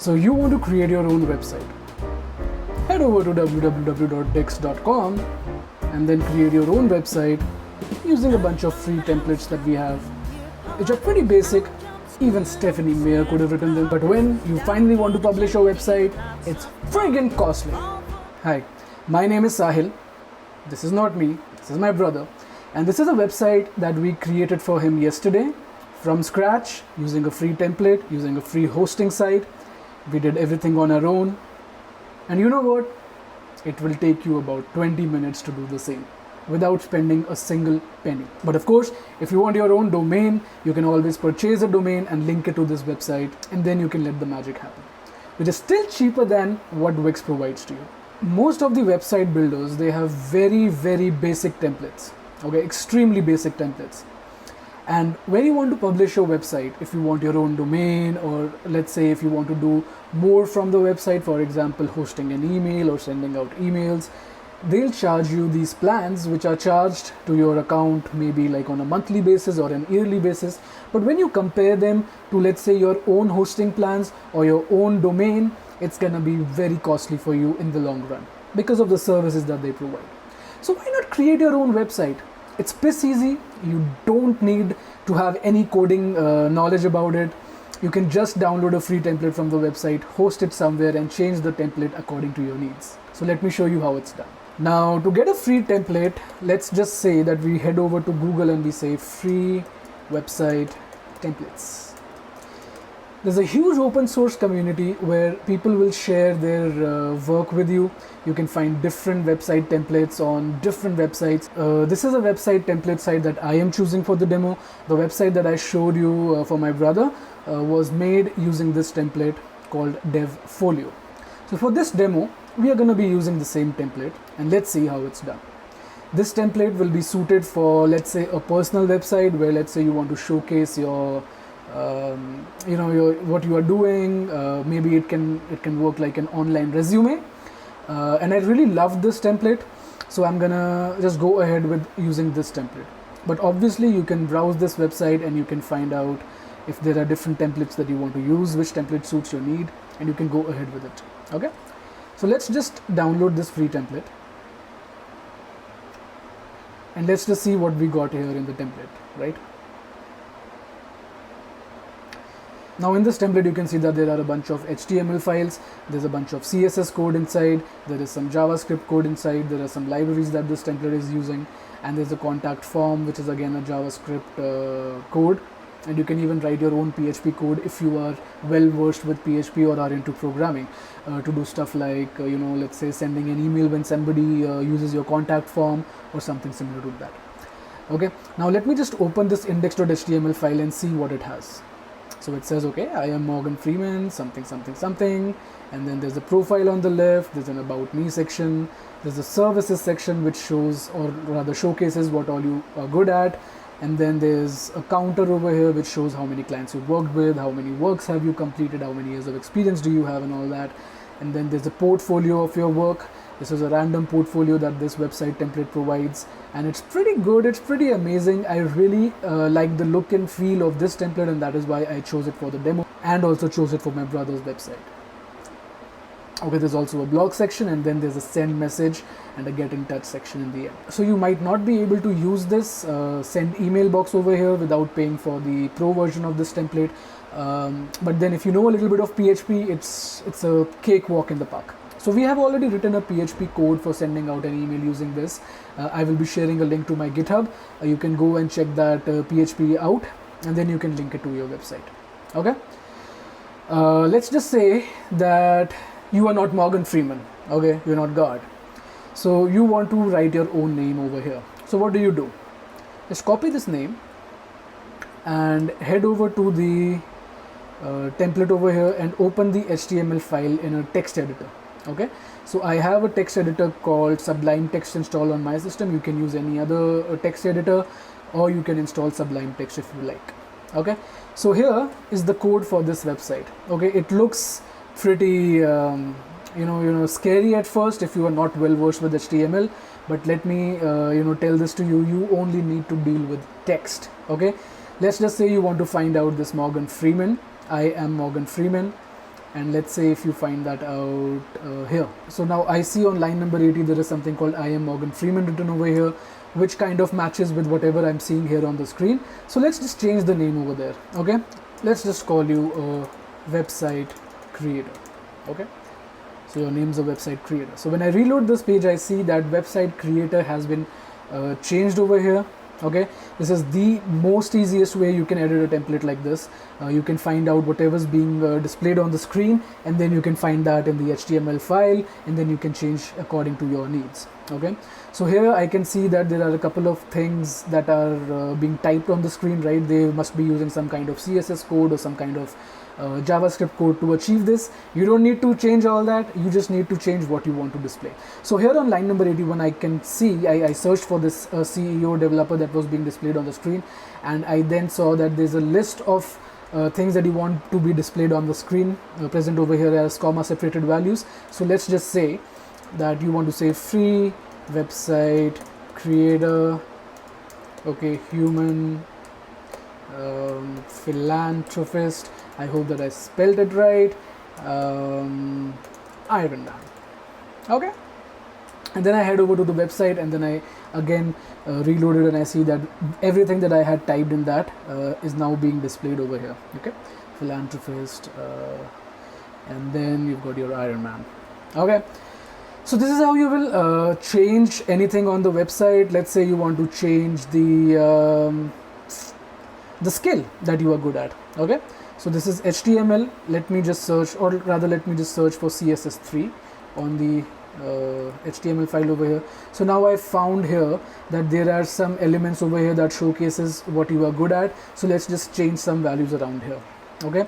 So you want to create your own website. Head over to www.dex.com and then create your own website using a bunch of free templates that we have, which are pretty basic. Even Stephanie Meyer could have written them. But when you finally want to publish your website, it's friggin' costly. Hi, my name is Sahil. This is not me, this is my brother. And this is a website that we created for him yesterday from scratch, using a free template, using a free hosting site. We did everything on our own. And you know what? It will take you about 20 minutes to do the same without spending a single penny. But of course, if you want your own domain, you can always purchase a domain and link it to this website, and then you can let the magic happen, which is still cheaper than what Wix provides to you. Most of the website builders, they have very basic templates, okay, extremely basic templates. And when you want to publish your website, if you want your own domain, or let's say if you want to do more from the website, for example, hosting an email or sending out emails, they'll charge you these plans which are charged to your account maybe like on a monthly basis or an yearly basis. But when you compare them to, let's say, your own hosting plans or your own domain, it's gonna be very costly for you in the long run because of the services that they provide. So why not create your own website? It's piss easy. You don't need to have any coding knowledge about it. You can just download a free template from the website, host it somewhere, and change the template according to your needs. So let me show you how it's done. Now, to get a free template, let's just say that we head over to Google and we say free website templates. There's a huge open source community where people will share their work with you. You can find different website templates on different websites. This is a website template site that I am choosing for the demo. The website that I showed you for my brother was made using this template called DevFolio. So for this demo, we are going to be using the same template, and let's see how it's done. This template will be suited for, let's say, a personal website where, let's say, you want to showcase your what you are doing. Maybe it can work like an online resume, and I really love this template, so I'm gonna just go ahead with using this template. But obviously you can browse this website and you can find out if there are different templates that you want to use, which template suits your need, and you can go ahead with it. Okay, so let's just download this free template and let's just see what we got here in the template, right? Now in this template you can see that there are a bunch of HTML files, there's a bunch of CSS code inside, there is some JavaScript code inside, there are some libraries that this template is using, and there's a contact form which is again a JavaScript code, and you can even write your own PHP code if you are well versed with PHP or are into programming to do stuff like let's say sending an email when somebody uses your contact form or something similar to that. Okay, now let me just open this index.html file and see what it has. So it says, okay, I am Morgan Freeman, something, and then there's a profile on the left, there's an about me section, there's a services section which shows, or rather showcases, what all you are good at, and then there's a counter over here which shows how many clients you've worked with, how many works have you completed, how many years of experience do you have, and all that. And then there's a portfolio of your work. This is a random portfolio that this website template provides, and it's pretty good, it's pretty amazing. I really like the look and feel of this template, and that is why I chose it for the demo and also chose it for my brother's website. Okay, there's also a blog section, and then there's a send message and a get in touch section in the end. So you might not be able to use this send email box over here without paying for the pro version of this template, but then if you know a little bit of PHP, it's a cakewalk in the park. So we have already written a PHP code for sending out an email using this. I will be sharing a link to my GitHub. You can go and check that PHP out, and then you can link it to your website. Okay. Let's just say that you are not Morgan Freeman. Okay, you're not God. So you want to write your own name over here. So what do? Just copy this name and head over to the template over here and open the HTML file in a text editor. Okay, so I have a text editor called Sublime Text installed on my system. You can use any other text editor, or you can install Sublime Text if you like. Okay, so here is the code for this website. Okay, it looks pretty scary at first if you are not well versed with HTML, but let me tell this to you. You only need to deal with text. Okay, let's just say you want to find out this Morgan Freeman. I am Morgan Freeman. and let's say if you find that out here. So now I see on line number 80 there is something called I am Morgan Freeman written over here, which kind of matches with whatever I'm seeing here on the screen. So let's just change the name over there. Okay, let's just call you a website creator. Okay, so your name's a website creator. So when I reload this page, I see that website creator has been changed over here. Okay, this is the most easiest way you can edit a template like this. You can find out whatever's being displayed on the screen, and then you can find that in the HTML file, and then you can change according to your needs. Okay, so here I can see that there are a couple of things that are being typed on the screen, right? They must be using some kind of CSS code or some kind of JavaScript code to achieve this. You don't need to change all that, you just need to change what you want to display. So here on line number 81, I can see I searched for this CEO developer that was being displayed on the screen, and I then saw that there's a list of things that you want to be displayed on the screen, present over here as comma separated values. So let's just say that you want to say free website creator, okay, human, philanthropist, I hope that I spelled it right, Iron Man. Okay, and then I head over to the website, and then I again reloaded, and I see that everything that I had typed in that is now being displayed over here. Okay, philanthropist, and then you've got your Iron Man. Okay, so this is how you will change anything on the website. Let's say you want to change the skill that you are good at. Okay, so this is HTML. Let me just search, or rather let me just search for CSS3 on the HTML file over here. So now I found here that there are some elements over here that showcases what you are good at. So let's just change some values around here. Okay,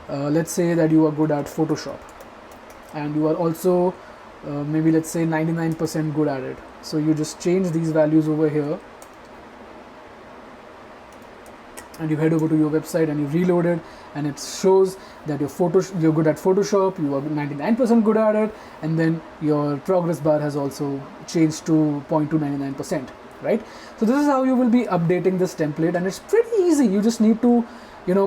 let's say that you are good at Photoshop, and you are also maybe let's say 99% good at it. So you just change these values over here, and you head over to your website and you reload it, and it shows that you're good at Photoshop, you are 99% good at it, and then your progress bar has also changed to 0.299%, right? So this is how you will be updating this template, and it's pretty easy. You just need to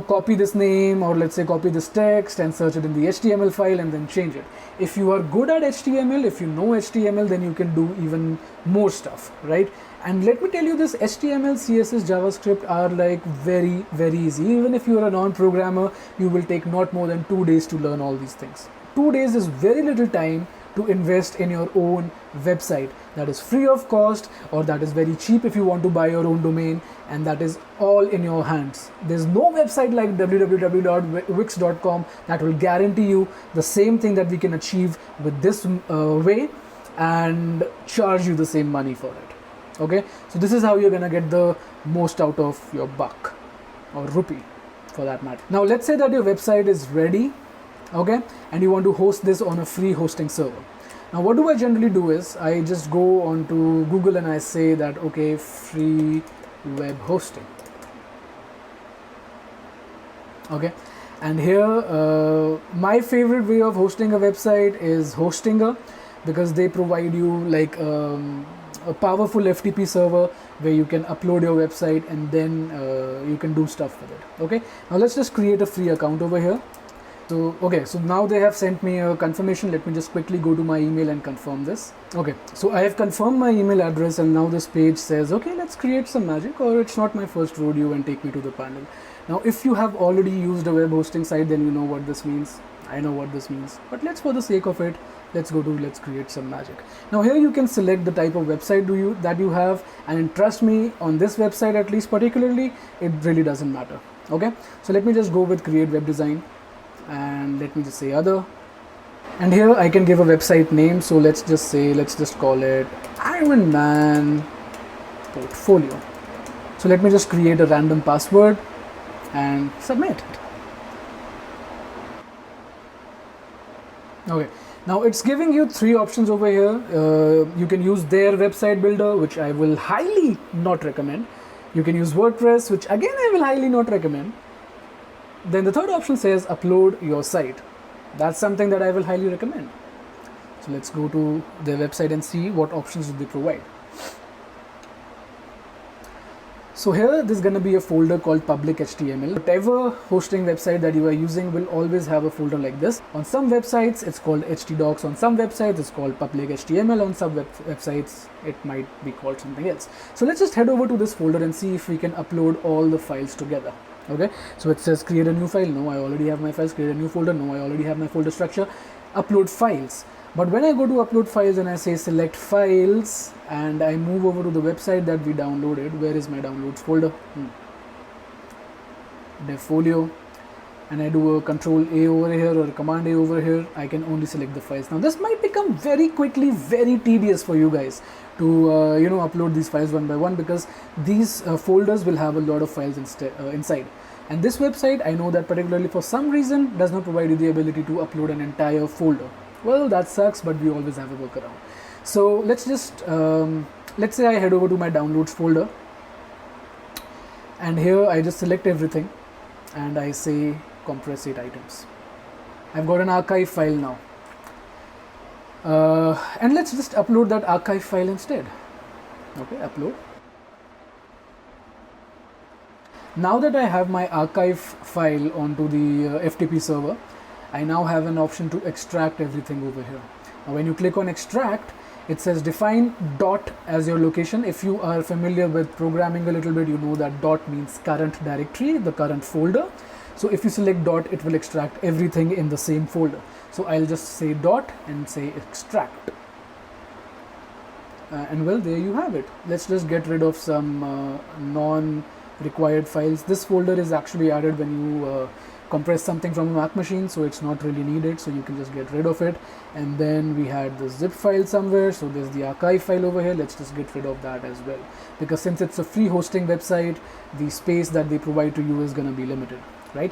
copy this name, or let's say copy this text and search it in the HTML file and then change it. If you are good at HTML, if you know HTML, then you can do even more stuff, right? And let me tell you this, HTML, CSS, JavaScript are like very, very easy. Even if you are a non-programmer, you will take not more than 2 days to learn all these things. 2 days is very little time to invest in your own website that is free of cost, or that is very cheap if you want to buy your own domain, and that is all in your hands. There's no website like www.wix.com that will guarantee you the same thing that we can achieve with this way and charge you the same money for it. Okay, so this is how you're gonna get the most out of your buck, or rupee for that matter. Now let's say that your website is ready, okay, and you want to host this on a free hosting server. Now what do I generally do is I just go on to Google and I say that okay, free web hosting. Okay, and here my favorite way of hosting a website is Hostinger, because they provide you like a powerful FTP server where you can upload your website, and then you can do stuff with it. Okay, now let's just create a free account over here. So okay, so now they have sent me a confirmation. Let me just quickly go to my email and confirm this. Okay, so I have confirmed my email address, and now this page says okay, let's create some magic, or it's not my first rodeo, and take me to the panel. Now if you have already used a web hosting site, then you know what this means. I know what this means, but let's, for the sake of it, let's create some magic. Now here you can select the type of website that you have, and trust me, on this website at least particularly, it really doesn't matter. Okay, so let me just go with create web design, and let me just say other, and here I can give a website name. So let's just call it Iron Man Portfolio. So let me just create a random password and submit it. Okay, now it's giving you 3 options over here. You can use their website builder, which I will highly not recommend. You can use WordPress, which again I will highly not recommend. Then the third option says upload your site. That's something that I will highly recommend. So let's go to their website and see what options do they provide. So here there's going to be a folder called public HTML. Whatever hosting website that you are using will always have a folder like this. On some websites it's called htdocs, on some websites it's called public HTML, on some websites it might be called something else. So let's just head over to this folder and see if we can upload all the files together. Okay, so it says create a new file. No, I already have my files. Create a new folder. No, I already have my folder structure. Upload files. But when I go to upload files and I say select files and I move over to the website that we downloaded, where is my downloads folder? Devfolio, and I do a control A over here or command A over here, I can only select the files. Now this might become very quickly very tedious for you guys to upload these files one by one, because these folders will have a lot of files inside. And this website, I know that particularly for some reason, does not provide you the ability to upload an entire folder. Well, that sucks, but we always have a workaround. So let's just, let's say I head over to my downloads folder, and here I just select everything and I say compress 8 items. I've got an archive file now. And let's just upload that archive file instead. Okay, upload. Now that I have my archive file onto the FTP server, I now have an option to extract everything over here. Now when you click on extract, it says define dot as your location. If you are familiar with programming a little bit, you know that dot means current directory, the current folder. So if you select dot, it will extract everything in the same folder. So I'll just say dot and say extract. And well, there you have it. Let's just get rid of some non-required files. This folder is actually added when you compress something from a Mac machine, so it's not really needed, so you can just get rid of it. And then we had the zip file somewhere, so there's the archive file over here. Let's just get rid of that as well, because since it's a free hosting website, the space that they provide to you is going to be limited, right?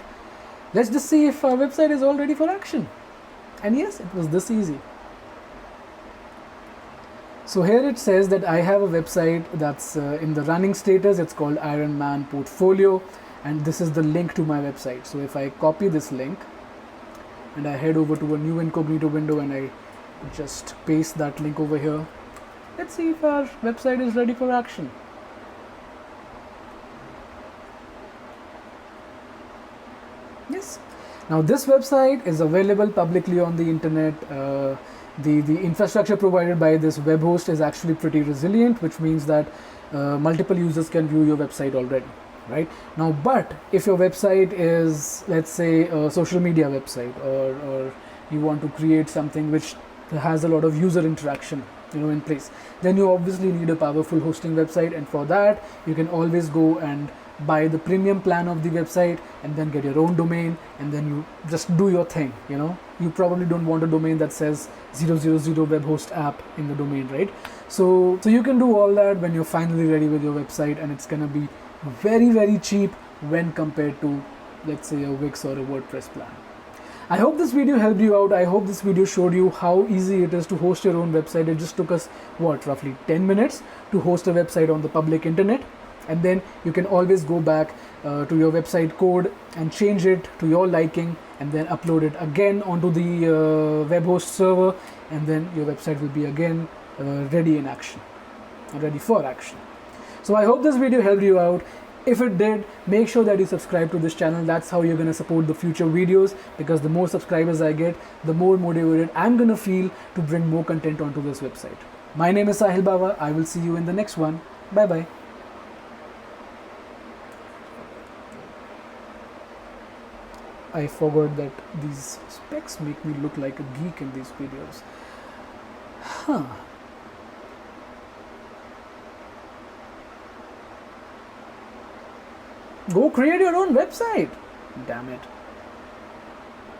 Let's just see if our website is all ready for action. And yes, it was this easy. So here it says that I have a website that's in the running status. It's called Iron Man Portfolio, and this is the link to my website. So if I copy this link and I head over to a new incognito window and I just paste that link over here, let's see if our website is ready for action. Yes. Now this website is available publicly on the internet. The infrastructure provided by this web host is actually pretty resilient, which means that multiple users can view your website already, right? Now, but if your website is, let's say, a social media website, or you want to create something which has a lot of user interaction, in place, then you obviously need a powerful hosting website, and for that you can always go and buy the premium plan of the website and then get your own domain, and then you just do your thing. You probably don't want a domain that says 000 web host app in the domain, right? So you can do all that when you're finally ready with your website, and it's gonna be very, very cheap when compared to, let's say, a Wix or a WordPress plan. I hope this video helped you out. I hope this video showed you how easy it is to host your own website. It just took us, roughly 10 minutes to host a website on the public internet. And then you can always go back to your website code and change it to your liking, and then upload it again onto the web host server, and then your website will be again ready for action. So I hope this video helped you out. If it did, make sure that you subscribe to this channel. That's how you're going to support the future videos, because the more subscribers I get, the more motivated I'm going to feel to bring more content onto this website. My name is Sahil Bawa. I will see you in the next one. Bye bye. I forgot that these specs make me look like a geek in these videos. Go create your own website. Damn it.